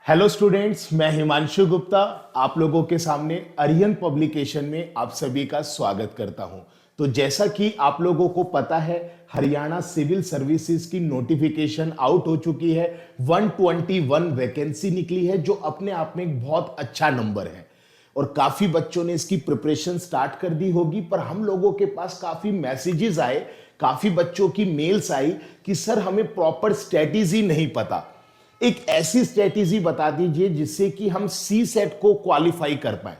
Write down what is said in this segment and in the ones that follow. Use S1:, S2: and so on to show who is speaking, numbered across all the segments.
S1: Hello students, मैं हिमांशु गुप्ता आप लोगों के सामने अरिहंत पब्लिकेशन में आप सभी का स्वागत करता हूं। तो जैसा कि आप लोगों को पता है, हरियाणा सिविल सर्विसेज की नोटिफिकेशन आउट हो चुकी है। 121 वैकेंसी निकली है, जो अपने आप में एक बहुत अच्छा नंबर है और काफी बच्चों ने इसकी प्रिपरेशन स्टार्ट कर दी होगी। पर हम लोगों के पास काफी मैसेजेस आए, काफी बच्चों की मेल्स आई कि सर हमें प्रॉपर स्ट्रेटेजी नहीं पता। एक ऐसी स्ट्रेटेजी बता दीजिए जिससे कि हम सी सेट को क्वालिफाई कर पाए।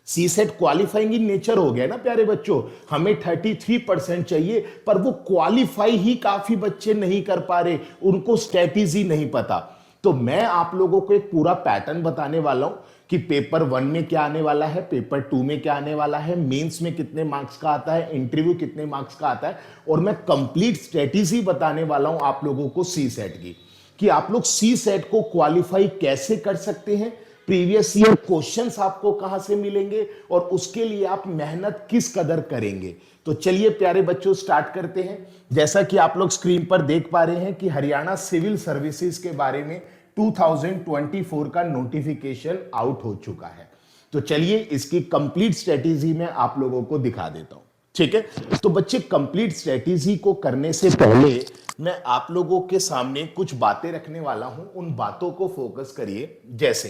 S1: सी सेट क्वालिफाइंग इन नेचर हो गया ना प्यारे बच्चों, हमें 33% चाहिए, पर वो क्वालिफाई ही काफी बच्चे नहीं कर पा रहे, उनको स्ट्रेटेजी नहीं पता। तो मैं आप लोगों को एक पूरा पैटर्न बताने वाला हूं कि पेपर 1 में क्या आने वाला है, पेपर 2 में क्या आने वाला है, मेंस में कितने मार्क्स का आता है, इंटरव्यू कितने मार्क्स का आता है, और मैं कंप्लीट स्ट्रेटेजी बताने वाला हूं आप लोगों को सी सेट की, कि आप लोग सी सेट को क्वालिफाई कैसे कर सकते हैं, प्रीवियस ईयर क्वेश्चंस आपको कहां से मिलेंगे और उसके लिए आप मेहनत किस कदर करेंगे। तो चलिए प्यारे बच्चों स्टार्ट करते हैं। जैसा कि आप लोग स्क्रीन पर देख पा रहे हैं कि हरियाणा सिविल सर्विसेज के बारे में 2024 का नोटिफिकेशन आउट हो चुका है। तो चलिए इसकी कंप्लीट स्ट्रेटेजी में आप लोगों को दिखा देता हूं, ठीक है। तो बच्चे, कंप्लीट स्ट्रेटेजी को करने से पहले मैं आप लोगों के सामने कुछ बातें रखने वाला हूं, उन बातों को फोकस करिए। जैसे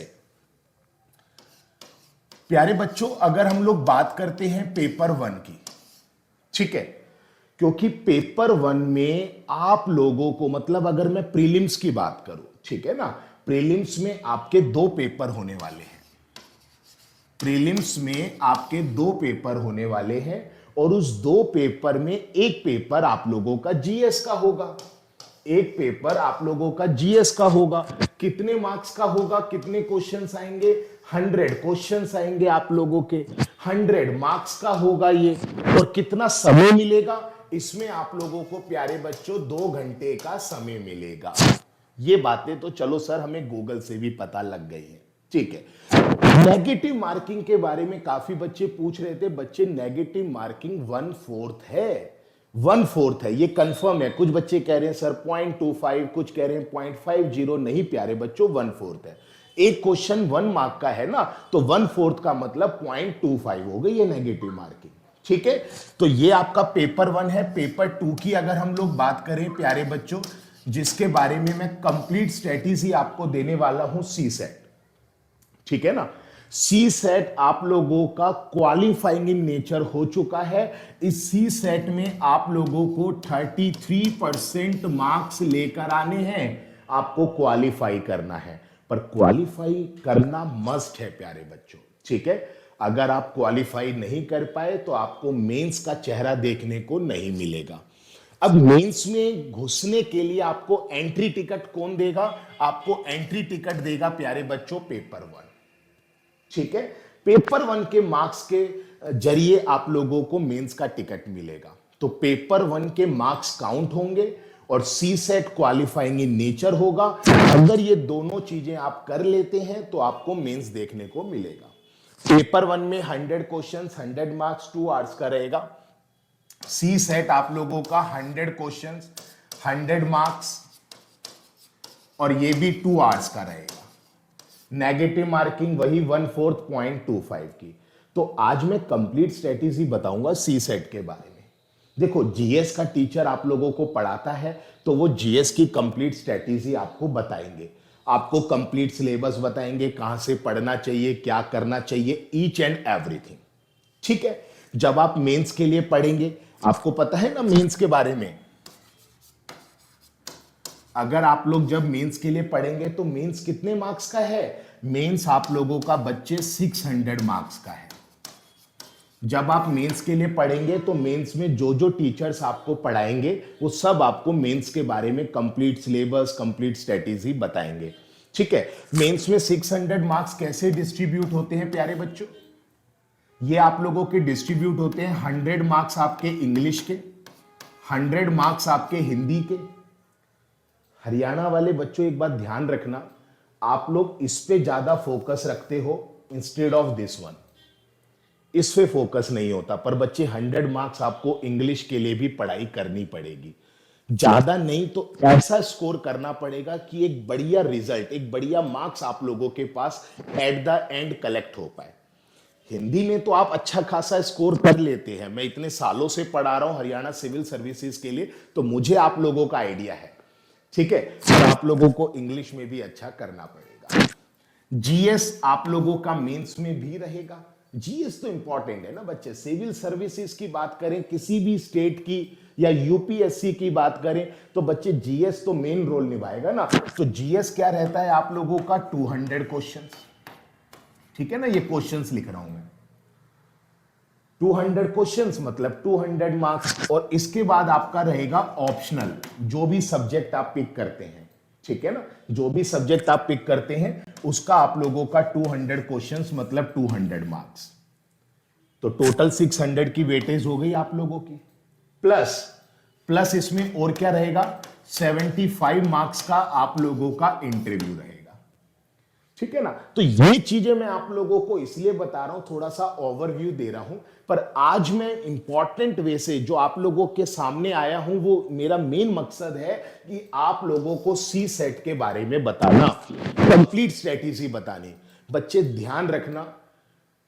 S1: प्यारे बच्चों, अगर हम लोग बात करते हैं पेपर 1 की, ठीक है, क्योंकि पेपर 1 में आप लोगों को, मतलब अगर मैं प्रीलिम्स की बात करूं, ठीक है ना, प्रीलिम्स में आपके 2 पेपर होने वाले हैं। प्रीलिम्स में आपके 2 पेपर होने वाले हैं और उस 2 पेपर में एक पेपर आप लोगों का जीएस का होगा। एक पेपर आप लोगों का जीएस का होगा। कितने मार्क्स का होगा, कितने क्वेश्चंस आएंगे? 100 क्वेश्चंस आएंगे आप लोगों के, 100 मार्क्स का होगा ये। और कितना समय मिलेगा इसमें आप लोगों को प्यारे बच्चों? 2 घंटे का समय मिलेगा। ये बातें तो चलो सर हमें गूगल से भी पता लग गई है, ठीक है। नेगेटिव मार्किंग के बारे में काफी बच्चे पूछ रहे थे। बच्चे, नेगेटिव मार्किंग 1/4 है, 1/4 है, ये कंफर्म है। कुछ बच्चे कह रहे हैं सर 0.25, कुछ कह रहे हैं 0.50। नहीं प्यारे बच्चों, 1/4 है। एक क्वेश्चन 1 मार्क का है ना, तो 1/4 का मतलब 0.25 हो गई है नेगेटिव मार्किंग, ठीक है। तो ये आपका पेपर 1 है। पेपर 2 की अगर हम लोग बात करें प्यारे बच्चों, जिसके बारे में मैं कंप्लीट स्ट्रेटेजी आपको देने वाला हूं, सी सेट, ठीक है ना। सी सेट आप लोगों का क्वालिफाइंग इन नेचर हो चुका है। इस सी सेट में आप लोगों को 33% मार्क्स लेकर आने हैं, आपको क्वालिफाई करना है। पर क्वालिफाई करना मस्ट है प्यारे बच्चों, ठीक है। अगर आप क्वालिफाई नहीं कर पाए तो आपको मेंस का चेहरा देखने को नहीं मिलेगा। अब मेंस में घुसने के लिए आपको एंट्री टिकट कौन देगा? आपको एंट्री टिकट देगा प्यारे बच्चों पेपर 1, ठीक है। पेपर 1 के मार्क्स के जरिए आप लोगों को मेंस का टिकट मिलेगा। तो पेपर 1 के मार्क्स काउंट होंगे और सी सेट क्वालिफाइंग इन नेचर होगा। अगर ये दोनों चीजें आप कर लेते हैं तो आपको मेंस देखने को मिलेगा। पेपर 1 में 100 क्वेश्चंस, 100 मार्क्स, 2 आवर्स का रहेगा। सी सेट आप लोगों का 100 क्वेश्चंस, 100 मार्क्स, और ये भी 2 आवर्स का रहेगा। नेगेटिव मार्किंग वही 1/4 0.25 की। तो आज मैं कंप्लीट स्ट्रेटेजी बताऊंगा सी सेट के बारे में। देखो, जीएस का टीचर आप लोगों को पढ़ाता है तो वो जीएस की कंप्लीट स्ट्रेटेजी आपको बताएंगे, आपको कंप्लीट सिलेबस बताएंगे, कहां से पढ़ना चाहिए, क्या करना चाहिए, ईच एंड एवरीथिंग, ठीक है। जब आप मेंस के लिए पढ़ेंगे, आपको पता है ना मेंस के बारे में, अगर आप लोग जब मेंस के लिए पढ़ेंगे तो मेंस कितने मार्क्स का है? मेंस आप लोगों का बच्चे 600 मार्क्स का है। जब आप मेंस के लिए पढ़ेंगे तो मेंस में जो जो टीचर्स आपको पढ़ाएंगे वो सब आपको मेंस के बारे में कंप्लीट सिलेबस, कंप्लीट स्ट्रेटेजी बताएंगे, ठीक है। मेंस में 600 मार्क्स कैसे डिस्ट्रीब्यूट होते हैं प्यारे बच्चों? ये आप लोगों के डिस्ट्रीब्यूट होते हैं 100 मार्क्स आपके इंग्लिश के, 100 मार्क्स आपके हिंदी के। हरियाणा वाले बच्चों एक बात ध्यान रखना, आप लोग इस पे ज्यादा फोकस रखते हो इंस्टेड ऑफ दिस वन, इस पे फोकस नहीं होता। पर बच्चे 100 मार्क्स आपको इंग्लिश के लिए भी पढ़ाई करनी पड़ेगी। ज्यादा नहीं तो ऐसा स्कोर करना पड़ेगा कि एक बढ़िया रिजल्ट, एक बढ़िया मार्क्स आप लोगों के पास एट द एंड कलेक्ट हो पाए। हिंदी में तो आप अच्छा खासा स्कोर कर लेते हैं, मैं इतने सालों से पढ़ा रहा हूं हरियाणा सिविल सर्विसेज के लिए, तो मुझे आप लोगों का आइडिया है, ठीक है। तो आप लोगों को इंग्लिश में भी अच्छा करना पड़ेगा। जीएस आप लोगों का मेंस में भी रहेगा। जीएस तो इंपॉर्टेंट है ना बच्चे, सिविल सर्विसेज की बात करें किसी भी स्टेट की या यूपीएससी की बात करें तो बच्चे जीएस तो मेन रोल निभाएगा ना। तो जीएस क्या रहता है आप लोगों का 200 क्वेश्चंस, ठीक है ना, ये क्वेश्चंस लिख रहा हूं मैं, 200 क्वेश्चंस मतलब 200 मार्क्स। और इसके बाद आपका रहेगा ऑप्शनल, जो भी सब्जेक्ट आप पिक करते हैं, ठीक है ना, जो भी सब्जेक्ट आप पिक करते हैं उसका आप लोगों का 200 क्वेश्चंस मतलब 200 मार्क्स। तो टोटल 600 की वेटेज हो गई आप लोगों की, प्लस प्लस इसमें और क्या रहेगा, 75 मार्क्स का आप लोगों का इंटरव्यू रहेगा, ठीक है ना। तो ये चीजें मैं आप लोगों को इसलिए बता रहा हूं, थोड़ा सा ओवरव्यू दे रहा हूं, पर आज मैं इंपॉर्टेंट वे से जो आप लोगों के सामने आया हूं वो मेरा मेन मकसद है कि आप लोगों को सी सेट के बारे में बताना, कंप्लीट स्ट्रेटेजी बतानी। बच्चे ध्यान रखना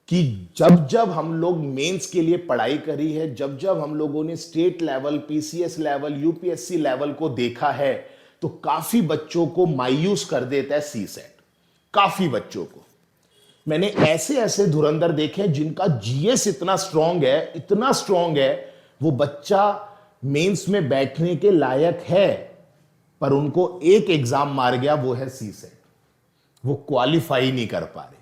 S1: कि जब जब हम लोग मेंस के लिए पढ़ाई करी है, जब जब हम लोगों ने state level, PCS level, UPSC level को देखा है, तो काफी बच्चों को मायूस कर देता है सी सेट, काफी बच्चों को। मैंने ऐसे ऐसे धुरंधर देखे जिनका जीएस इतना स्ट्रांग है, इतना स्ट्रांग है, वो बच्चा मेंस में बैठने के लायक है, पर उनको एक एग्जाम मार गया, वो है सी सेट, वो क्वालिफाई नहीं कर पा रहे।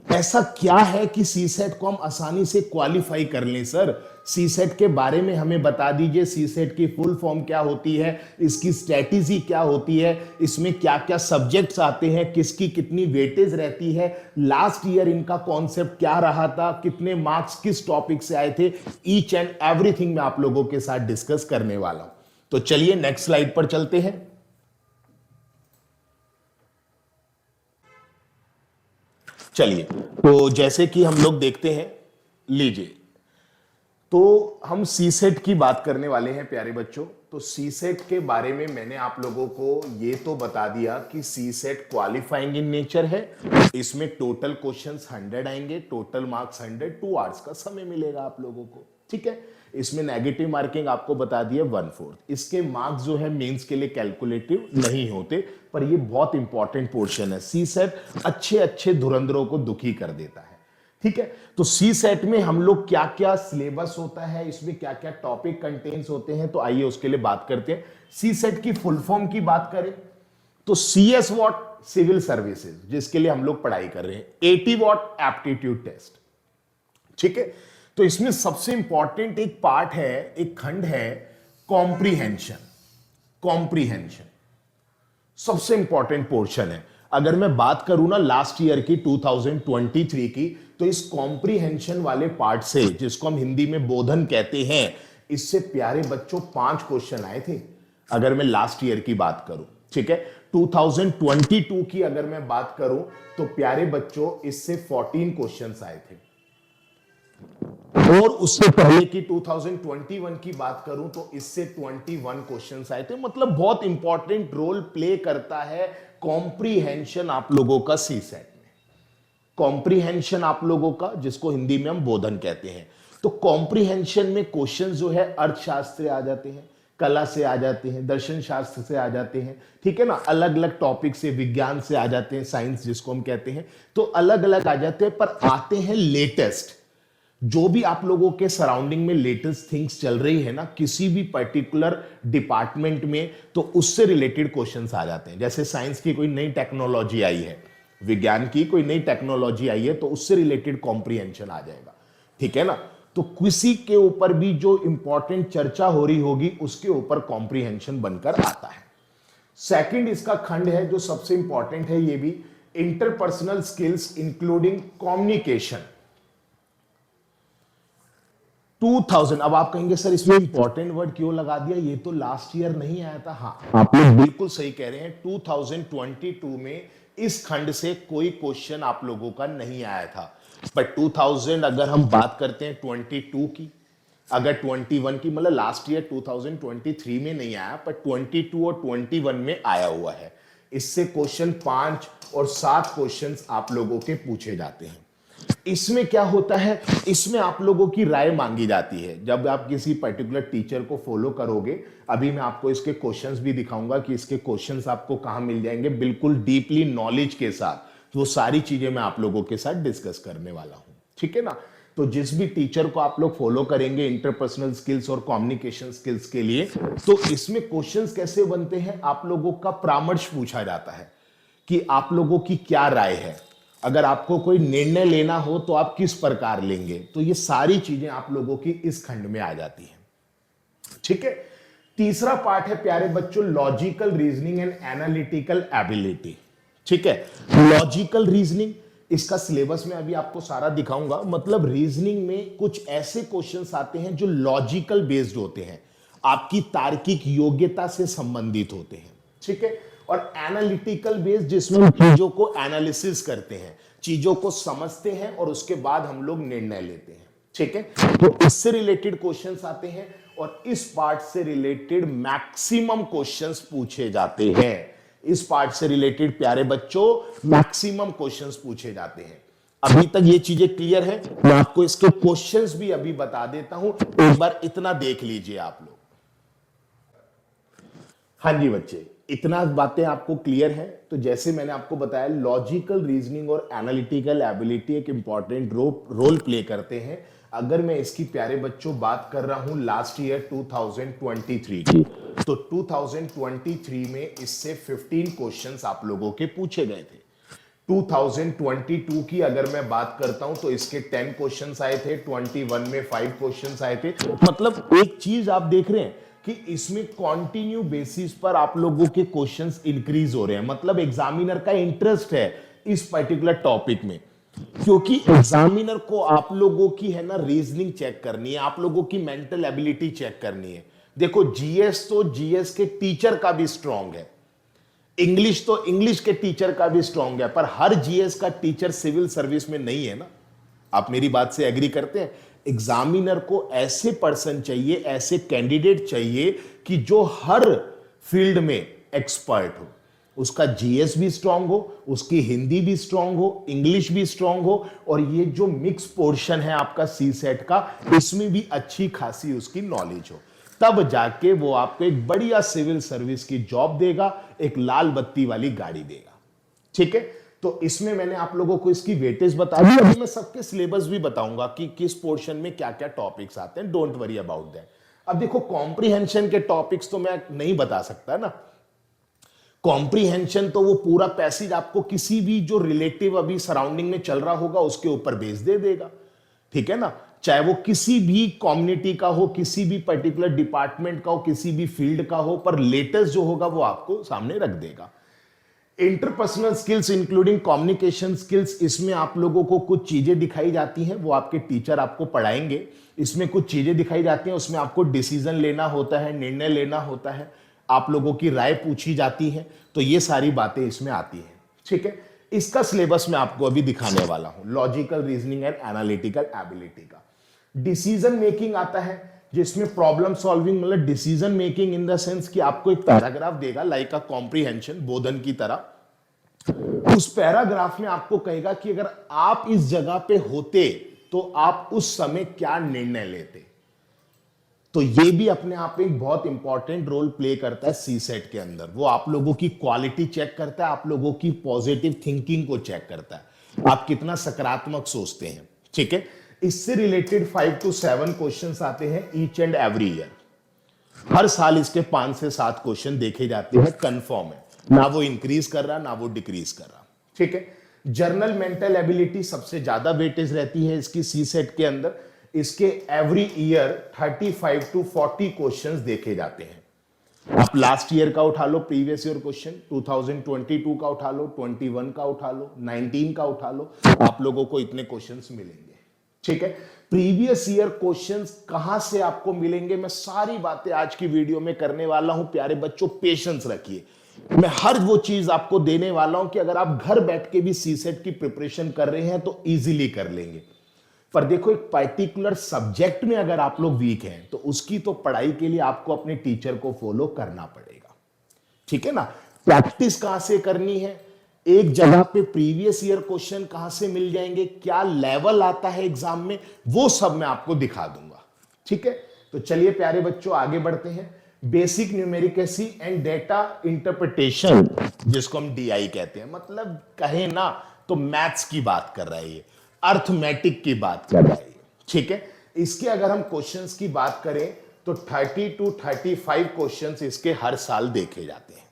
S1: ऐसा क्या है कि सी सेट को हम आसानी से क्वालिफाई कर लें? सर सी सेट के बारे में हमें बता दीजिए, सी सेट की फुल फॉर्म क्या होती है, इसकी स्ट्रेटेजी क्या होती है, इसमें क्या क्या सब्जेक्ट्स आते हैं, किसकी कितनी वेटेज रहती है, लास्ट ईयर इनका कॉन्सेप्ट क्या रहा था, कितने मार्क्स किस टॉपिक से आए थे, ईच एंड एवरीथिंग मैं आप लोगों के साथ डिस्कस करने वाला हूं। तो चलिए नेक्स्ट स्लाइड पर चलते हैं। चलिए, तो जैसे कि हम लोग देखते हैं, लीजिए, तो हम सी सेट की बात करने वाले हैं प्यारे बच्चों। तो सी सेट के बारे में मैंने आप लोगों को ये तो बता दिया कि सी सेट क्वालिफाइंग इन नेचर है, इसमें टोटल क्वेश्चंस 100 आएंगे, टोटल मार्क्स 100, 2 आवर्स का समय मिलेगा आप लोगों को, ठीक है। इसमें नेगेटिव मार्किंग आपको बता दिया 1/4। इसके मार्क्स जो है मेंस के लिए कैलकुलेटिव नहीं होते, पर ये बहुत इंपॉर्टेंट पोर्शन है। सी सेट अच्छे अच्छे धुरंधरों को दुखी कर देता है, ठीक है। तो सी सेट में हम लोग क्या क्या सिलेबस होता है, इसमें क्या क्या टॉपिक कंटेन्स होते हैं, तो आइए उसके लिए बात करते हैं। सी सेट की फुल फॉर्म की बात करें तो CS वॉट सिविल सर्विसेज, जिसके लिए हम लोग पढ़ाई कर रहे हैं, 80 वॉट एप्टीट्यूड टेस्ट, ठीक है। तो इसमें सबसे इंपॉर्टेंट एक पार्ट है, एक खंड है कॉम्प्रीहेंशन। कॉम्प्रीहेंशन सबसे इंपॉर्टेंट पोर्शन है। अगर मैं बात करूं ना लास्ट ईयर की 2023 की, तो इस कॉम्प्रीहेंशन वाले पार्ट से, जिसको हम हिंदी में बोधन कहते हैं, इससे प्यारे बच्चों 5 क्वेश्चन आए थे। अगर मैं लास्ट ईयर की बात करूं, ठीक है, 2022 की अगर मैं बात करूं तो प्यारे बच्चों इससे 14 क्वेश्चंस आए थे। और उससे पहले की 2021 की बात करूं तो इससे 21 क्वेश्चंस आए थे। मतलब बहुत इंपॉर्टेंट रोल प्ले करता है कॉम्प्रीहेंशन आप लोगों का सी सेट में। कॉम्प्रीहेंशन आप लोगों का, जिसको हिंदी में हम बोधन कहते हैं। तो कॉम्प्रीहेंशन में क्वेश्चन जो है अर्थशास्त्र से आ जाते हैं, कला से आ जाते हैं, दर्शन शास्त्र से आ जाते हैं, ठीक है ना, अलग अलग टॉपिक से, विज्ञान से आ जाते हैं, साइंस जिसको हम कहते हैं, तो अलग अलग आ जाते हैं। पर आते हैं लेटेस्ट, जो भी आप लोगों के सराउंडिंग में लेटेस्ट थिंग्स चल रही है ना, किसी भी पर्टिकुलर डिपार्टमेंट में, तो उससे रिलेटेड क्वेश्चंस आ जाते हैं। जैसे साइंस की कोई नई टेक्नोलॉजी आई है, विज्ञान की कोई नई टेक्नोलॉजी आई है, तो उससे रिलेटेड कॉम्प्रीहेंशन आ जाएगा, ठीक है ना। तो किसी के ऊपर भी जो इंपॉर्टेंट चर्चा हो रही होगी उसके ऊपर कॉम्प्रीहेंशन बनकर आता है। सेकंड इसका खंड है जो सबसे इंपॉर्टेंट है, ये भी इंटरपर्सनल स्किल्स इंक्लूडिंग कम्युनिकेशन 2000। अब आप कहेंगे सर इसमें इंपॉर्टेंट वर्ड क्यों लगा दिया, ये तो लास्ट ईयर नहीं आया था। हाँ, आप लोग बिल्कुल सही कह रहे हैं, 2022 में इस खंड से कोई क्वेश्चन आप लोगों का नहीं आया था। पर 2000 अगर हम बात करते हैं 22 की, अगर 21 की मतलब लास्ट ईयर 2023 में नहीं आया पर 22 और 21 में आया हुआ है। इससे क्वेश्चन 5 और 7 क्वेश्चंस आप लोगों के पूछे जाते हैं। इसमें क्या होता है, इसमें आप लोगों की राय मांगी जाती है। जब आप किसी पर्टिकुलर टीचर को फॉलो करोगे, अभी मैं आपको इसके क्वेश्चंस भी दिखाऊंगा कि इसके क्वेश्चंस आपको कहां मिल जाएंगे, बिल्कुल डीपली नॉलेज के साथ। वो सारी चीजें मैं आप लोगों के साथ डिस्कस करने वाला हूं, ठीक है ना। तो जिस भी टीचर को आप लोग फॉलो करेंगे इंटरपर्सनल स्किल्स और कम्युनिकेशन स्किल्स के लिए, तो इसमें क्वेश्चंस कैसे बनते हैं, आप लोगों का परामर्श पूछा जाता है कि आप लोगों की क्या राय है। अगर आपको कोई निर्णय लेना हो तो आप किस प्रकार लेंगे। तो ये सारी चीजें आप लोगों की इस खंड में आ जाती हैं, ठीक है। तीसरा पार्ट है प्यारे बच्चों, logical reasoning and analytical ability, ठीक है। लॉजिकल रीजनिंग, इसका सिलेबस में अभी आपको सारा दिखाऊंगा। मतलब रीजनिंग में कुछ ऐसे क्वेश्चंस आते हैं जो लॉजिकल बेस्ड होते हैं, आपकी तार्किक योग्यता से संबंधित होते हैं, ठीक है। और एनालिटिकल बेस्ड, जिसमें हम चीजों को एनालिसिस करते हैं, चीजों को समझते हैं और उसके बाद हम लोग निर्णय लेते हैं, ठीक है। तो इससे रिलेटेड क्वेश्चंस आते हैं और इस पार्ट से रिलेटेड मैक्सिमम क्वेश्चंस पूछे जाते हैं। इस पार्ट से रिलेटेड प्यारे बच्चों मैक्सिमम क्वेश्चंस पूछे जाते हैं। अभी तक ये चीजें क्लियर है? मैं आपको इसके क्वेश्चंस भी अभी बता देता हूं, एक बार इतना देख लीजिए आप लोग। हाँ जी बच्चे, इतना बातें आपको क्लियर है? तो जैसे मैंने आपको बताया, लॉजिकल रीजनिंग और एनालिटिकल एबिलिटी एक इंपॉर्टेंट रोल प्ले करते हैं। अगर मैं इसकी प्यारे बच्चों बात कर रहा हूं लास्ट ईयर 2023 की, तो 2023 में इससे 15 क्वेश्चंस आप लोगों के पूछे गए थे। 2022 की अगर मैं बात करता हूं तो इसके 10 क्वेश्चंस आए थे, 21 में 5 क्वेश्चंस आए थे। मतलब एक चीज आप देख रहे हैं कि इसमें कंटिन्यू बेसिस पर आप लोगों के क्वेश्चंस इंक्रीज हो रहे हैं। मतलब एग्जामिनर का इंटरेस्ट है इस पर्टिकुलर टॉपिक में, क्योंकि एग्जामिनर को आप लोगों की है ना रीजनिंग चेक करनी है, आप लोगों की मेंटल एबिलिटी चेक करनी है। देखो जीएस तो जीएस के टीचर का भी स्ट्रांग है, इंग्लिश तो इंग्लिश के टीचर का भी स्ट्रांग है, पर हर जीएस का टीचर सिविल सर्विस में नहीं है ना। आप मेरी बात से एग्री करते हैं? एग्जामिनर को ऐसे पर्सन चाहिए, ऐसे कैंडिडेट चाहिए कि जो हर फील्ड में एक्सपर्ट हो। उसका जीएस भी स्ट्रांग हो, उसकी हिंदी भी स्ट्रांग हो, इंग्लिश भी स्ट्रांग हो, और ये जो मिक्स पोर्शन है आपका सी सेट का, इसमें भी अच्छी खासी उसकी नॉलेज हो। तब जाके वो आपको एक बढ़िया सिविल सर्विस की जॉब देगा, एक लाल बत्ती वाली गाड़ी देगा, ठीक है। तो इसमें मैंने आप लोगों को इसकी वेटेज बता दी। अभी मैं सबके सिलेबस भी बताऊंगा कि किस पोर्शन में क्या क्या टॉपिक्स आते हैं, डोंट वरी अबाउट दैट। अब देखो कॉम्प्रिहेंशन के टॉपिक्स तो मैं नहीं बता सकता ना। कॉम्प्रिहेंशन तो वो पूरा पैसेज आपको किसी भी जो रिलेटिव अभी सराउंडिंग में चल रहा होगा उसके ऊपर बेस दे देगा, ठीक है ना। चाहे वो किसी भी कम्युनिटी का हो, किसी भी पर्टिकुलर डिपार्टमेंट का हो, किसी भी फील्ड का हो, पर लेटेस्ट जो होगा वो आपको सामने रख देगा। Interpersonal skills including communication skills, इसमें आप लोगों को कुछ चीजें दिखाई जाती हैं, वो आपके टीचर आपको पढ़ाएंगे। इसमें कुछ चीजें दिखाई जाती हैं, उसमें आपको डिसीजन लेना होता है, निर्णय लेना होता है, आप लोगों की राय पूछी जाती है। तो ये सारी बातें इसमें आती हैं, ठीक है। इसका सिलेबस मैं आपको अभी दिखाने वाला हूं, logical reasoning and analytical ability का। डिसीजन मेकिंग आता है, जिसमें प्रॉब्लम सॉल्विंग, मतलब decision making in the sense कि आपको एक पैराग्राफ देगा लाइक अ कॉम्प्रिहेंशन, बोधन की तरह। उस पैराग्राफ में आपको कहेगा कि अगर आप इस जगह पे होते तो आप उस समय क्या निर्णय लेते। तो ये भी अपने आप में एक बहुत इंपॉर्टेंट रोल प्ले करता है सी सेट के अंदर। वो आप लोगों की क्वालिटी चेक करता है, आप लोगों की पॉजिटिव थिंकिंग को चेक करता है, आप कितना सकारात्मक सोचते हैं, ठीक है। इससे रिलेटेड 5 to 7 क्वेश्चंस आते हैं ईच एंड एवरी ईयर। हर साल इसके 5 से 7 क्वेश्चन देखे जाते हैं, कंफर्म है, ना वो इंक्रीज कर रहा ना वो डिक्रीज कर रहा, ठीक है। जर्नल मेंटल एबिलिटी सबसे ज्यादा वेटेज रहती है इसकी सी सेट के अंदर। इसके एवरी ईयर 35 to 40 क्वेश्चंस देखे जाते हैं। आप लास्ट ईयर का उठा लो, प्रीवियस ईयर क्वेश्चन 2022 का उठा लो, 21 का उठा लो, 19 का उठा लो, आप लोगों को इतने क्वेश्चंस मिलेंगे, ठीक है। प्रीवियस ईयर क्वेश्चंस कहां से आपको मिलेंगे, मैं सारी बातें आज की वीडियो में करने वाला हूं। प्यारे बच्चों पेशेंस रखिए, मैं हर वो चीज आपको देने वाला हूं कि अगर आप घर बैठ के भी सी सेट की प्रिपरेशन कर रहे हैं तो इजीली कर लेंगे। पर देखो एक पर्टिकुलर सब्जेक्ट में अगर आप लोग वीक हैं तो उसकी तो पढ़ाई के लिए आपको अपने टीचर को फॉलो करना पड़ेगा, ठीक है ना। प्रैक्टिस कहां से करनी है, एक जगह पे प्रीवियस ईयर क्वेश्चन कहां से मिल जाएंगे, क्या लेवल आता है एग्जाम में, वो सब मैं आपको दिखा दूंगा, ठीक है। तो चलिए प्यारे बच्चों आगे बढ़ते हैं। बेसिक न्यूमेरिकेसी एंड डेटा इंटरप्रिटेशन, जिसको हम डीआई कहते हैं, मतलब कहे ना तो मैथ्स की बात कर रहा है ये, अर्थमेटिक की बात कर रहा है ये, ठीक है। इसके अगर हम क्वेश्चंस की बात करें तो 30 to 35 क्वेश्चंस इसके हर साल देखे जाते हैं,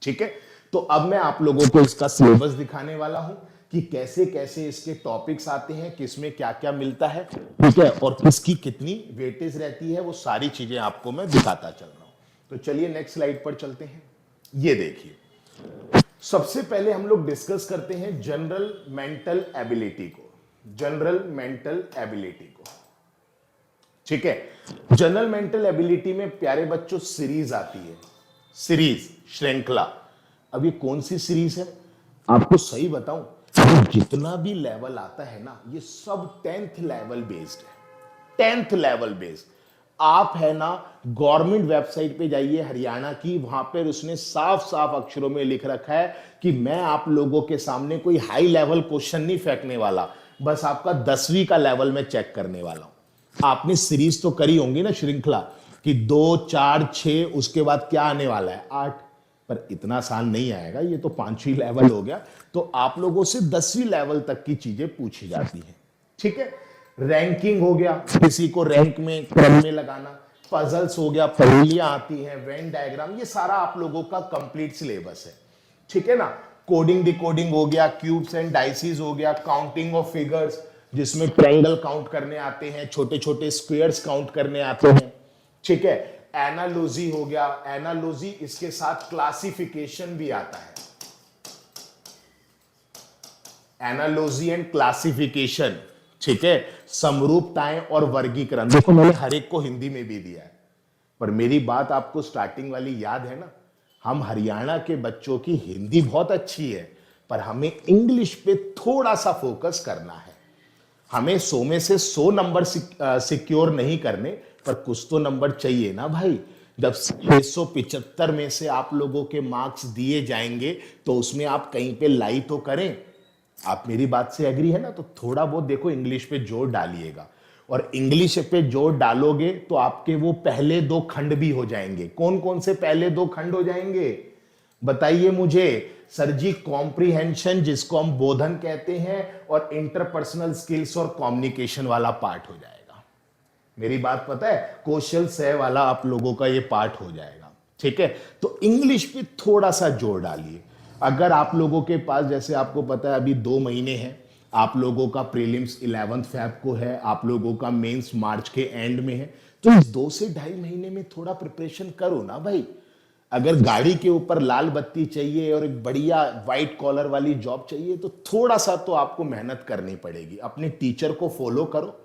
S1: ठीक है। तो अब मैं आप लोगों को इसका सिलेबस दिखाने वाला हूं कि कैसे कैसे इसके टॉपिक्स आते हैं, किसमें क्या क्या मिलता है, ठीक है, और किसकी कितनी वेटेज रहती है, वो सारी चीजें आपको मैं दिखाता चल रहा हूं। तो चलिए नेक्स्ट स्लाइड पर चलते हैं। ये देखिए, सबसे पहले हम लोग डिस्कस करते हैं जनरल मेंटल एबिलिटी को, जनरल मेंटल एबिलिटी को, ठीक है। जनरल मेंटल एबिलिटी में प्यारे बच्चों सीरीज आती है, सीरीज, श्रृंखला। अब ये कौन सी सीरीज है आपको सही बताऊं, जितना भी लेवल आता है ना ये सब 10th लेवल बेस्ड है, 10th लेवल बेस्ड। आप है ना गवर्नमेंट वेबसाइट पे जाइए हरियाणा की, वहां पर उसने साफ साफ अक्षरों में लिख रखा है कि मैं आप लोगों के सामने कोई हाई लेवल क्वेश्चन नहीं फेंकने वाला, बस आपका 10वीं का लेवल में चेक करने वाला हूं। आपने सीरीज तो करी होंगी ना, श्रृंखला कि 2, 4, 6, उसके बाद क्या आने वाला है 8, पर इतना आसान नहीं आएगा, ये तो 5वीं लेवल हो गया। तो आप लोगों से 10वीं लेवल तक की चीजें पूछी जाती हैं, ठीक है। रैंकिंग हो गया, किसी को रैंक में क्रम में लगाना, पजल्स हो गया, पहेलियां आती हैं, वेन डायग्राम, ये सारा आप लोगों का कंप्लीट सिलेबस है, ठीक है ना। कोडिंग डिकोडिंग हो गया, क्यूब्स एंड डाइसिस हो गया, काउंटिंग ऑफ फिगर्स जिसमें ट्रायंगल काउंट करने आते हैं, छोटे छोटे स्क्वायर्स काउंट करने आते हैं, ठीक है। एनालॉजी हो गया, एनालॉजी इसके साथ क्लासिफिकेशन भी आता है, एनालॉजी एंड क्लासिफिकेशन, ठीक है। समरूपताएं और वर्गीकरण, देखो मैंने हर एक को हिंदी में भी दिया है, पर मेरी बात आपको स्टार्टिंग वाली याद है ना, हम हरियाणा के बच्चों की हिंदी बहुत अच्छी है, पर हमें इंग्लिश पे थोड़ा सा फोकस करना है। हमें 100 में से 100 नंबर सिक्योर नहीं करने, पर कुछ तो नंबर चाहिए ना भाई। जब 675 में से आप लोगों के मार्क्स दिए जाएंगे तो उसमें आप कहीं पे लाई तो करें। आप मेरी बात से एग्री है ना, तो थोड़ा बहुत देखो इंग्लिश पे जोर डालिएगा, और इंग्लिश पे जोर डालोगे तो आपके वो पहले 2 खंड भी हो जाएंगे। कौन कौन से पहले 2 खंड हो जाएंगे बताइए मुझे। सर जी कॉम्प्रीहेंशन, जिसको हम बोधन कहते हैं, और इंटरपर्सनल स्किल्स और कम्युनिकेशन वाला पार्ट हो जाएगा। मेरी बात पता है, कौशल सह वाला आप लोगों का ये पार्ट हो जाएगा, ठीक है। तो इंग्लिश पे थोड़ा सा जोर डालिए। अगर आप लोगों के पास, जैसे आपको पता है अभी 2 महीने हैं, आप लोगों का प्रीलिम्स 11 फैब को है, आप लोगों का मेंस मार्च के एंड में है, तो इस 2 से 2.5 महीने में थोड़ा प्रिपरेशन करो ना भाई। अगर गाड़ी के ऊपर लाल बत्ती चाहिए और एक बढ़िया व्हाइट कॉलर वाली जॉब चाहिए तो थोड़ा सा तो आपको मेहनत करनी पड़ेगी। अपने टीचर को फॉलो करो,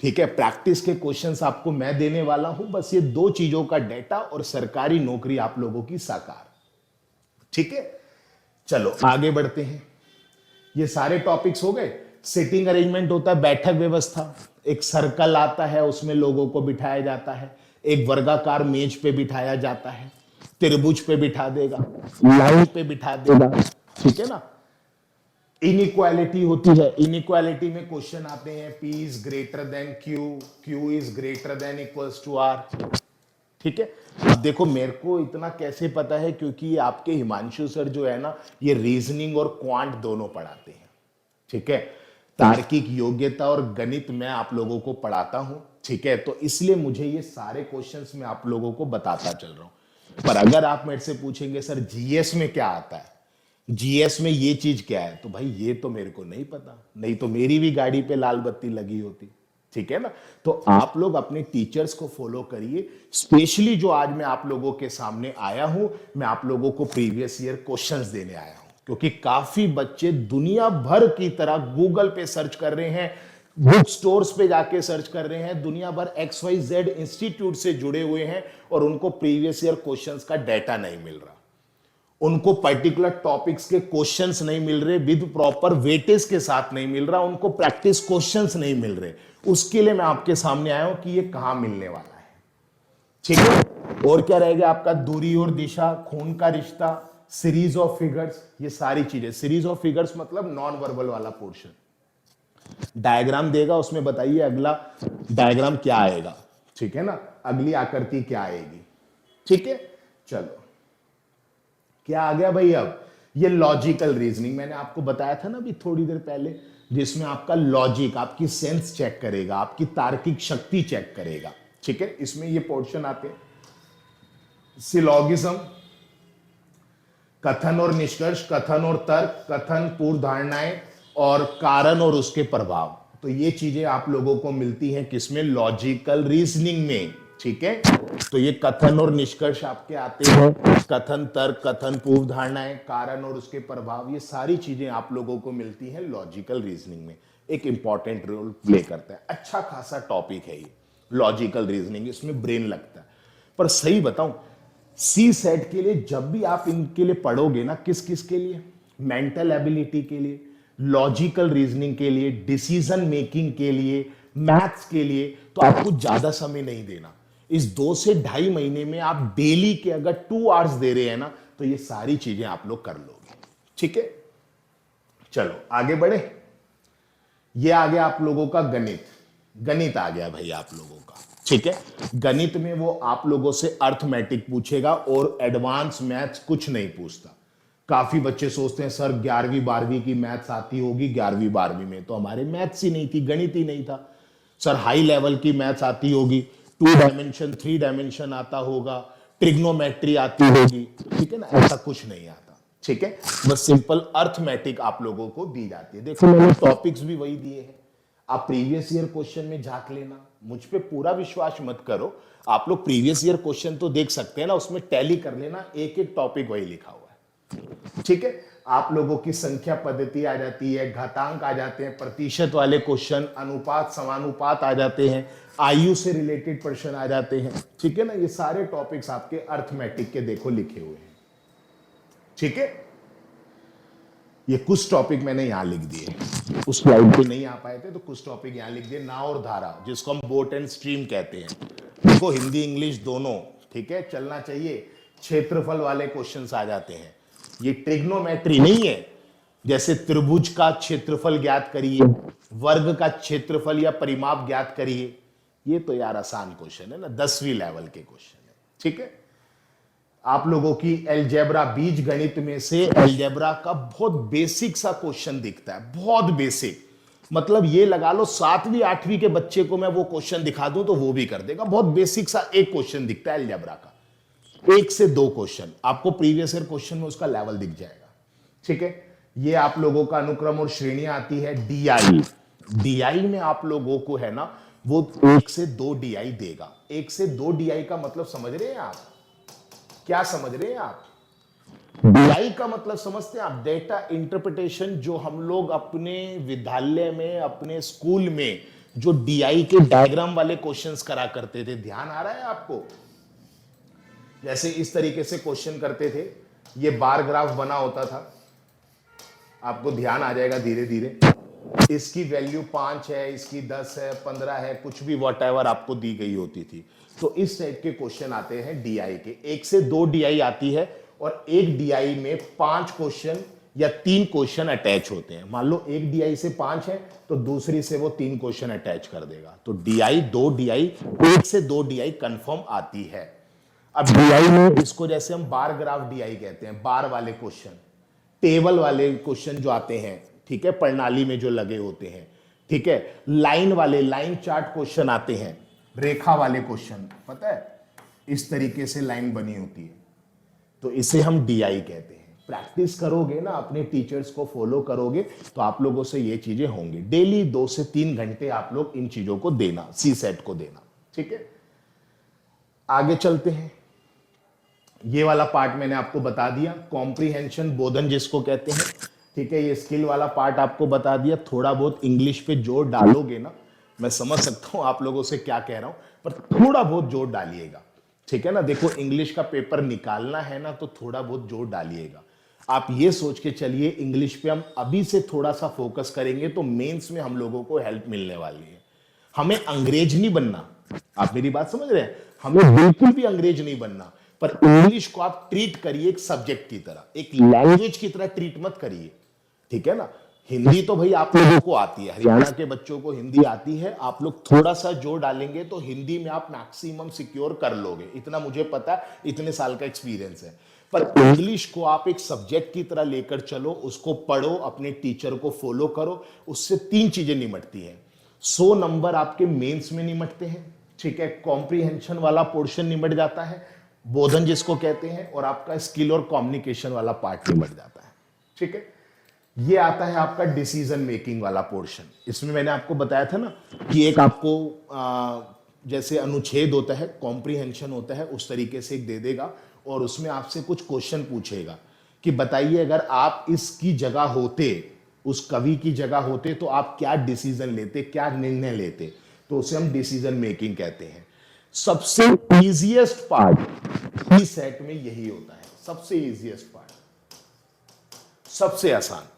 S1: ठीक है। प्रैक्टिस के क्वेश्चंस आपको मैं देने वाला हूं, बस ये 2 चीजों का, डेटा और सरकारी नौकरी आप लोगों की साकार, ठीक है। चलो आगे बढ़ते हैं। ये सारे टॉपिक्स हो गए। सिटिंग अरेंजमेंट होता है, बैठक व्यवस्था, एक सर्कल आता है उसमें लोगों को बिठाया जाता है, एक वर्गाकार मेज पे बिठाया जाता है, त्रिभुज पे बिठा देगा, लाइन पे बिठा देगा, ठीक है ना। इनइक्वालिटी होती है, इनइक्वालिटी में क्वेश्चन आते हैं P is greater than Q, Q is greater than equals to R, ठीक है। अब देखो मेरे को इतना कैसे पता है, क्योंकि ये आपके हिमांशु सर जो है ना, ये रीजनिंग और क्वांट दोनों पढ़ाते हैं, ठीक है। तार्किक योग्यता और गणित मैं आप लोगों को पढ़ाता हूं, ठीक है। तो इसलिए मुझे ये सारे क्वेश्चंस मैं आप लोगों को बताता चल रहा हूं। पर अगर आप मेरे से पूछेंगे सर जीएस में क्या आता है, जीएस में ये चीज क्या है, तो भाई ये तो मेरे को नहीं पता, नहीं तो मेरी भी गाड़ी पे लाल बत्ती लगी होती, ठीक है ना। तो आप लोग अपने टीचर्स को फॉलो करिए। स्पेशली जो आज मैं आप लोगों के सामने आया हूं, मैं आप लोगों को प्रीवियस ईयर क्वेश्चंस देने आया हूं, क्योंकि काफी बच्चे दुनिया भर की तरह गूगल पे सर्च कर रहे हैं, बुक स्टोर्स पे जाके सर्च कर रहे हैं, दुनिया भर XYZ इंस्टीट्यूट से जुड़े हुए हैं, और उनको प्रीवियस ईयर क्वेश्चंस का डाटा नहीं मिल रहा। उनको पर्टिकुलर टॉपिक्स के क्वेश्चंस नहीं मिल रहे, विद प्रॉपर वेटेज के साथ नहीं मिल रहा, उनको प्रैक्टिस क्वेश्चंस नहीं मिल रहे, उसके लिए मैं आपके सामने आया हूं कि ये कहां मिलने वाला है। ठीक है, और क्या रहेगा आपका, दूरी और दिशा, खून का रिश्ता, सीरीज ऑफ फिगर्स, ये सारी चीजें। सीरीज ऑफ फिगर्स मतलब नॉन वर्बल वाला पोर्शन। डायग्राम देगा, उसमें बताइए अगला डायग्राम क्या आएगा, ठीक है ना, अगली आकृति क्या आएगी। ठीक है, चलो क्या आ गया भाई। अब ये लॉजिकल रीजनिंग मैंने आपको बताया था ना अभी थोड़ी देर पहले, जिसमें आपका लॉजिक, आपकी सेंस चेक करेगा, आपकी तार्किक शक्ति चेक करेगा। ठीक है, इसमें ये पोर्शन आते हैं। सिलोगिज्म, कथन और निष्कर्ष, कथन और तर्क, कथन पूर्व धारणाएं और कारण और उसके प्रभाव। तो ये चीजें आप लोगों को मिलती हैं किसमें, लॉजिकल रीजनिंग में। ठीक है, तो ये कथन और निष्कर्ष आपके आते हैं, कथन तर्क, कथन पूर्व धारणाएं, कारण और उसके प्रभाव, ये सारी चीजें आप लोगों को मिलती हैं लॉजिकल रीजनिंग में। एक इंपॉर्टेंट रोल प्ले करता है, अच्छा खासा टॉपिक है ये लॉजिकल रीजनिंग, इसमें ब्रेन लगता है। पर सही बताऊं, सी सेट के लिए जब भी आप इनके लिए पढ़ोगे ना, किस किस के लिए, मेंटल एबिलिटी के लिए, लॉजिकल रीजनिंग के लिए, डिसीजन मेकिंग के लिए, मैथ्स के लिए, तो आपको ज्यादा समय नहीं देना। इस 2 से 2.5 महीने में आप डेली के अगर 2 आवर्स दे रहे हैं ना, तो ये सारी चीजें आप लोग कर लोगे। ठीक है, चलो आगे बढ़े। ये आ गया आप लोगों का गणित। गणित आ गया भाई आप लोगों का। ठीक है, गणित में वो आप लोगों से अर्थमेटिक पूछेगा और एडवांस मैथ्स कुछ नहीं पूछता। काफी बच्चे सोचते हैं सर 11वीं 12वीं की मैथ्स आती होगी, 11वीं 12वीं में तो हमारे मैथ्स ही नहीं थी, गणित ही नहीं था। सर हाई लेवल की मैथ्स आती होगी, 2 डायमेंशन 3 डायमेंशन आता होगा, ट्रिग्नोमेट्री आती होगी। ठीक है ना, ऐसा कुछ नहीं आता। ठीक है, बस सिंपल अर्थमेटिक आप लोगों को दी जाती है। देखो मैंने टॉपिक्स भी वही दिए हैं, आप प्रीवियस ईयर क्वेश्चन में झांक लेना। मुझ पे पूरा विश्वास मत करो, आप लोग प्रीवियस ईयर क्वेश्चन तो देख सकते हैं ना, उसमें टैली कर लेना, एक एक टॉपिक वही लिखा हुआ है। ठीक है, आप लोगों की संख्या पद्धति आ जाती है, घातांक आ जाते हैं, प्रतिशत वाले क्वेश्चन, अनुपात समानुपात आ जाते हैं, आयु से रिलेटेड प्रश्न आ जाते हैं। ठीक है ना, ये सारे टॉपिक्स आपके अर्थमेटिक के देखो लिखे हुए हैं। ठीक है, ये कुछ टॉपिक मैंने यहां लिख दिए, उस स्लाइड पे नहीं आ पाए थे तो कुछ टॉपिक यहां लिख दिए। नाव और धारा, जिसको हम बोट एंड स्ट्रीम कहते हैं, देखो हिंदी इंग्लिश दोनों ठीक है चलना चाहिए। क्षेत्रफल वाले क्वेश्चंस आ जाते हैं। ये ट्रिग्नोमेट्री नहीं है, जैसे त्रिभुज का क्षेत्रफल ज्ञात करिए, वर्ग का क्षेत्रफल या परिमाप ज्ञात करिए, ये तो यार आसान क्वेश्चन है ना, 10वीं लेवल के क्वेश्चन है। ठीक है, आप लोगों की एलजेब्रा, बीज गणित में से एलजेब्रा का बहुत बेसिक सा क्वेश्चन दिखता है, बहुत बेसिक, मतलब ये लगा लो 7वीं 8वीं के बच्चे को मैं वो क्वेश्चन दिखा दूं तो वो भी कर देगा। बहुत बेसिक सा एक क्वेश्चन दिखता है एलजेब्रा का, 1 से 2 क्वेश्चन आपको प्रीवियस ईयर क्वेश्चन में उसका लेवल दिख जाएगा। ठीक है, ये आप लोगों का अनुक्रम और श्रेणियां आती है। डीआई, डीआई में आप लोगों को है ना वो 1 से 2 डीआई देगा। 1 से 2 डीआई का मतलब समझ रहे हैं आप, क्या समझ रहे हैं आप? डीआई का मतलब समझते हैं आप? डेटा इंटरप्रिटेशन, जो हम लोग अपने विद्यालय में, अपने स्कूल में जो डीआई के डायग्राम वाले क्वेश्चंस करा करते थे, ध्यान आ रहा है आपको? जैसे इस तरीके से क्वेश्चन करते थे, ये बार ग्राफ बना होता था, आपको ध्यान आ जाएगा धीरे धीरे। इसकी वैल्यू 5 है, इसकी 10 है, 15 है, कुछ भी व्हाटएवर आपको दी गई होती थी। तो इस टाइप के क्वेश्चन आते हैं डीआई के। 1 से 2 डीआई आती है और एक डीआई में 5 क्वेश्चन या 3 क्वेश्चन अटैच होते हैं। मान लो एक डीआई से 5 है तो दूसरी से वो 3 क्वेश्चन अटैच कर देगा। तो डीआई 2 डीआई, 1 से 2 डीआई कंफर्म आती है। अब डीआई में इसको जैसे हम बार ग्राफ डीआई कहते हैं, बार वाले क्वेश्चन, टेबल वाले क्वेश्चन जो आते हैं, ठीक है, प्रणाली में जो लगे होते हैं, ठीक है, लाइन वाले, लाइन चार्ट क्वेश्चन आते हैं, रेखा वाले क्वेश्चन, पता है इस तरीके से लाइन बनी होती है, तो इसे हम डीआई कहते हैं। प्रैक्टिस करोगे ना, अपने टीचर्स को फॉलो करोगे तो आप लोगों से ये चीजें होंगी। डेली 2 से 3 घंटे आप लोग इन चीजों को देना, सी सेट को देना। ठीक है, आगे चलते हैं। ये वाला पार्ट मैंने आपको बता दिया, कॉम्प्रीहेंशन, बोधन जिसको कहते हैं। ठीक है, ये स्किल वाला पार्ट आपको बता दिया। थोड़ा बहुत इंग्लिश पे जोर डालोगे ना, मैं समझ सकता हूं आप लोगों से क्या कह रहा हूं, पर थोड़ा बहुत जोर डालिएगा। ठीक है ना। देखो इंग्लिश का पेपर निकालना है ना तो थोड़ा बहुत जोर डालिएगा। आप ये सोच के चलिए इंग्लिश पे हम अभी से थोड़ा सा फोकस करेंगे तो मेंस में हम लोगों को हेल्प मिलने वाली है। हमें अंग्रेज नहीं बनना, आप मेरी बात समझ रहे हैं, हमें बिल्कुल भी अंग्रेज नहीं बनना, पर इंग्लिश को आप ट्रीट करिए एक सब्जेक्ट की तरह, एक लैंग्वेज की तरह ट्रीट मत करिए, ठीक है ना। हिंदी तो भाई आप लोगों को आती है, हरियाणा के बच्चों को हिंदी आती है, आप लोग थोड़ा सा जोर डालेंगे तो हिंदी में आप मैक्सिमम सिक्योर कर लोगे, इतना मुझे पता है, इतने साल का एक्सपीरियंस है। पर इंग्लिश को आप एक सब्जेक्ट की तरह लेकर चलो, उसको पढ़ो, अपने टीचर को फॉलो करो, उससे तीन चीजें निमटती हैं। 100 नंबर आपके मेंस में निमटते हैं, ठीक है, कॉम्प्रीहेंशन वाला पोर्शन निमट जाता है, बोधन जिसको कहते हैं, और आपका स्किल और कम्युनिकेशन वाला पार्ट निमट जाता है, ठीक है। ये आता है आपका डिसीजन मेकिंग वाला पोर्शन। इसमें मैंने आपको बताया था ना कि एक आपको जैसे अनुच्छेद होता है, कॉम्प्रीहेंशन होता है, उस तरीके से एक दे देगा और उसमें आपसे कुछ क्वेश्चन पूछेगा कि बताइए अगर आप इसकी जगह होते, उस कवि की जगह होते तो आप क्या डिसीजन लेते, क्या निर्णय लेते, तो उसे हम डिसीजन मेकिंग कहते हैं। सबसे इजीएस्ट पार्ट ई सेट में यही होता है, सबसे इजीएस्ट पार्ट, सबसे आसान।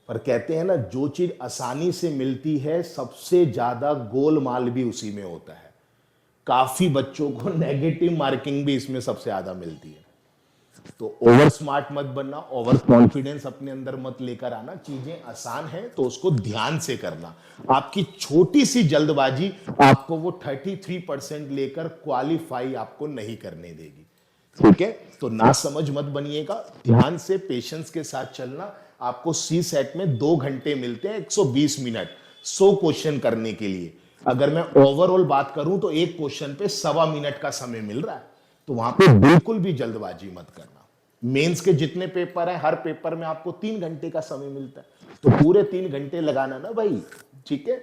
S1: पर कहते हैं ना जो चीज आसानी से मिलती है सबसे ज्यादा गोलमाल भी उसी में होता है। काफी बच्चों को नेगेटिव मार्किंग भी इसमें सबसे ज्यादा मिलती है। तो ओवर स्मार्ट मत बनना, ओवर कॉन्फिडेंस अपने अंदर मत लेकर आना। चीजें आसान हैं तो उसको ध्यान से करना। आपकी छोटी सी जल्दबाजी आपको वो 33% लेकर क्वालिफाई आपको नहीं करने देगी, ठीक है। तो ना समझ मत बनिएगा, ध्यान से पेशेंस के साथ चलना। आपको सी सेट में 2 घंटे मिलते हैं, 120 मिनट 100 क्वेश्चन करने के लिए। अगर मैं ओवरऑल बात करूं तो एक क्वेश्चन पे 1.25 मिनट का समय मिल रहा है, तो वहां पे बिल्कुल भी जल्दबाजी मत करना। मेंस के जितने पेपर हैं, हर पेपर में आपको 3 घंटे का समय मिलता है, तो पूरे 3 घंटे लगाना ना भाई, ठीक है।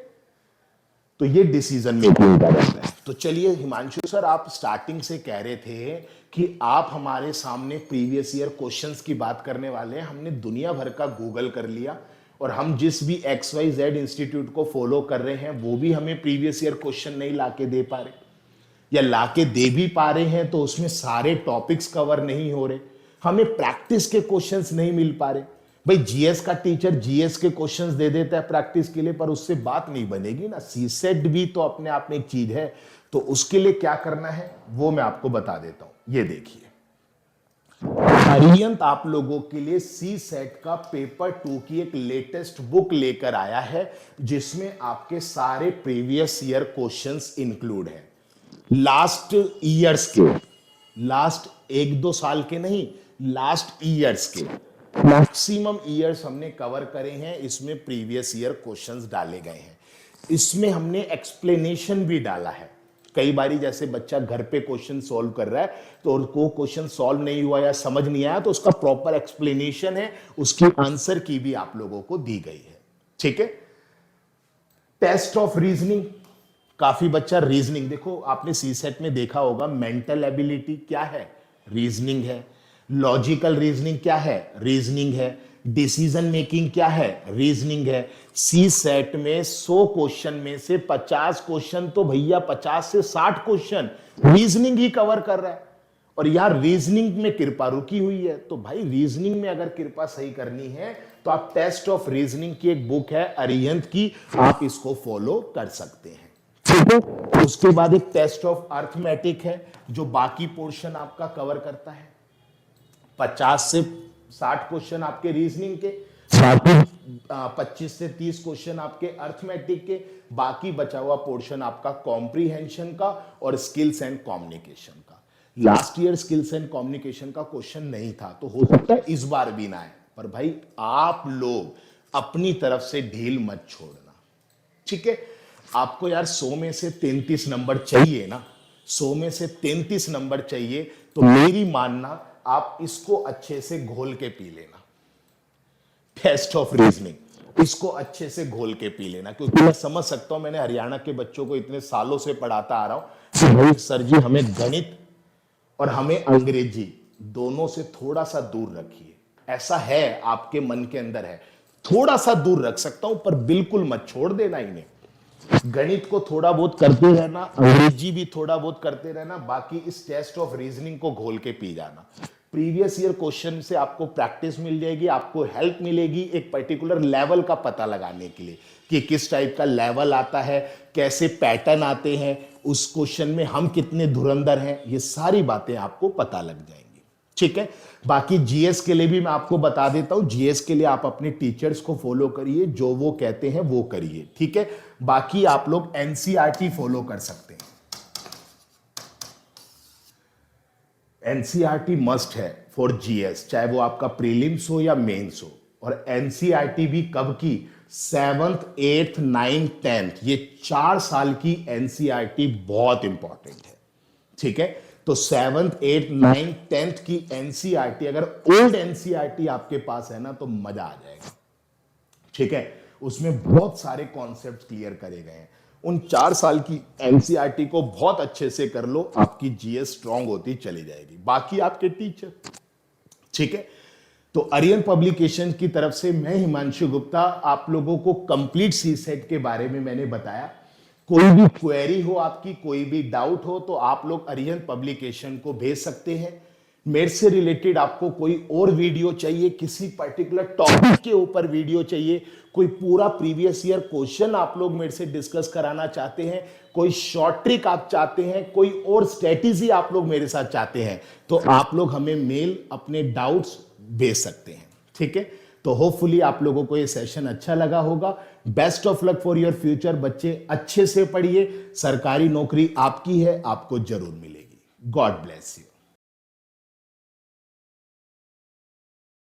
S1: तो ये डिसीजन मेकिंग का रहता है। तो चलिए हिमांशु सर, आप स्टार्टिंग से कह रहे थे कि आप हमारे सामने प्रीवियस ईयर क्वेश्चंस की बात करने वाले हैं। हमने दुनिया भर का गूगल कर लिया और हम जिस भी XYZ इंस्टीट्यूट को फॉलो कर रहे हैं वो भी हमें प्रीवियस ईयर क्वेश्चन नहीं लाके दे पा रहे, या लाके दे भी पा रहे हैं तो उसमें सारे टॉपिक्स कवर नहीं हो रहे, हमें प्रैक्टिस के क्वेश्चंस नहीं मिल पा रहे। भाई जीएस का टीचर जीएस के क्वेश्चंस दे देता है प्रैक्टिस के लिए, पर उससे बात नहीं बनेगी ना। सी सेट भी तो अपने आप में एक चीज है, तो उसके लिए क्या करना है वो मैं आपको बता देता हूं। ये देखिए, अरियंत आप लोगों के लिए सी सेट का पेपर 2 की एक लेटेस्ट बुक लेकर आया है, जिसमें आपके सारे प्रीवियस ईयर क्वेश्चंस इंक्लूड हैं। लास्ट ईयर्स के, लास्ट 1-2 साल के नहीं, लास्ट ईयर्स के मैक्सिमम ईयर्स हमने कवर करे हैं। इसमें प्रीवियस ईयर क्वेश्चंस डाले गए हैं, इसमें हमने एक्सप्लेनेशन भी डाला है। कई बारी जैसे बच्चा घर पे क्वेश्चन सॉल्व कर रहा है तो उनको क्वेश्चन सॉल्व नहीं हुआ या समझ नहीं आया, तो उसका प्रॉपर एक्सप्लेनेशन है, उसकी आंसर की भी आप लोगों को दी गई है, ठीक है। टेस्ट ऑफ रीजनिंग, काफी बच्चा रीजनिंग, देखो आपने सी सेट में देखा होगा, मेंटल एबिलिटी क्या है, रीजनिंग है। लॉजिकल रीजनिंग क्या है, रीजनिंग है। डिसीजन मेकिंग क्या है, रीजनिंग है। सी सेट में 100 क्वेश्चन में से 50 क्वेश्चन तो भैया 50 से 60 क्वेश्चन रीजनिंग ही कवर कर रहा है। और यार रीजनिंग में कृपा रुकी हुई है, तो भाई रीजनिंग में अगर कृपा सही करनी है तो आप टेस्ट ऑफ रीजनिंग की एक बुक है अरिहंत की, आप इसको फॉलो कर सकते हैं, ठीक है। उसके बाद एक टेस्ट ऑफ अर्थमेटिक है जो बाकी पोर्शन आपका कवर करता है। 50 से 60 क्वेश्चन आपके रीजनिंग के, बाकी 25 से 30 क्वेश्चन आपके अर्थमेटिक के, बाकी बचा हुआ पोर्शन आपका कॉम्प्रीहेंशन का और स्किल्स एंड कम्युनिकेशन का। Last year skills and communication का क्वेश्चन नहीं था, तो हो सकता है इस बार भी ना आए, पर भाई आप लोग अपनी तरफ से ढील मत छोड़ना, ठीक है। आपको यार 100 में से 33 नंबर चाहिए ना, 100 में से 33 नंबर चाहिए, तो मेरी मानना आप इसको अच्छे से घोल के पी लेना, टेस्ट ऑफ रीजनिंग इसको अच्छे से घोल के पी लेना। क्योंकि मैं समझ सकता हूं, मैंने हरियाणा के बच्चों को इतने सालों से पढ़ाता आ रहा हूं कि भाई सर जी हमें गणित और हमें अंग्रेजी दोनों से थोड़ा सा दूर रखिए। ऐसा है आपके मन के अंदर है, थोड़ा सा दूर रख सकता हूं, पर बिल्कुल मत छोड़ देना इन्हें। गणित को थोड़ा बहुत करते रहना, अंग्रेजी भी थोड़ा बहुत करते रहना, बाकी इस टेस्ट ऑफ रीजनिंग को घोल के पी जाना। प्रीवियस ईयर क्वेश्चन से आपको प्रैक्टिस मिल जाएगी, आपको हेल्प मिलेगी एक पर्टिकुलर लेवल का पता लगाने के लिए कि किस टाइप का लेवल आता है, कैसे पैटर्न आते हैं, उस क्वेश्चन में हम कितने धुरंधर हैं, ये सारी बातें आपको पता लग जाएंगी। ठीक है, बाकी जीएस के लिए भी मैं आपको बता देता हूं, जीएस के लिए आप अपने टीचर्स को फॉलो करिए, जो वो कहते हैं वो करिए। ठीक है, बाकी आप लोग एनसीईआरटी फॉलो कर सकते हैं। एनसीईआरटी मस्ट है फॉर जीएस, चाहे वो आपका प्रीलिम्स हो या मेंस हो। और एनसीईआरटी भी कब की, 7th 8th 9th 10th, ये 4 साल की एनसीईआरटी बहुत इंपॉर्टेंट है। ठीक है, तो 7th 8th 9th 10th की एनसीईआरटी, अगर ओल्ड एनसीईआरटी आपके पास है ना तो मजा आ जाएगा। ठीक है, उसमें बहुत सारे कॉन्सेप्ट क्लियर करे गए हैं। उन 4 साल की एनसीईआरटी को बहुत अच्छे से कर लो, आपकी जीएस स्ट्रांग होती चली जाएगी। बाकी आपके टीचर। ठीक है, तो आर्यन पब्लिकेशन की तरफ से मैं हिमांशु गुप्ता, आप लोगों को कंप्लीट सी सेट के बारे में मैंने बताया। कोई भी क्वेरी हो आपकी, कोई भी डाउट हो, तो आप लोग आर्यन पब्लिकेशन को भेज सकते हैं। मेरे से रिलेटेड आपको कोई और वीडियो चाहिए, किसी पर्टिकुलर टॉपिक के ऊपर वीडियो चाहिए, कोई पूरा प्रीवियस ईयर क्वेश्चन आप लोग मेरे से डिस्कस कराना चाहते हैं, कोई शॉर्ट ट्रिक आप चाहते हैं, कोई और स्ट्रेटेजी आप लोग मेरे साथ चाहते हैं, तो आप लोग हमें मेल अपने डाउट्स भेज सकते हैं। ठीक है, तो होपफुली आप लोगों को ये सेशन अच्छा लगा होगा। Best of luck for your future बच्चे, अच्छे से पढ़िए, सरकारी नौकरी आपकी है, आपको जरूर मिलेगी। God bless you.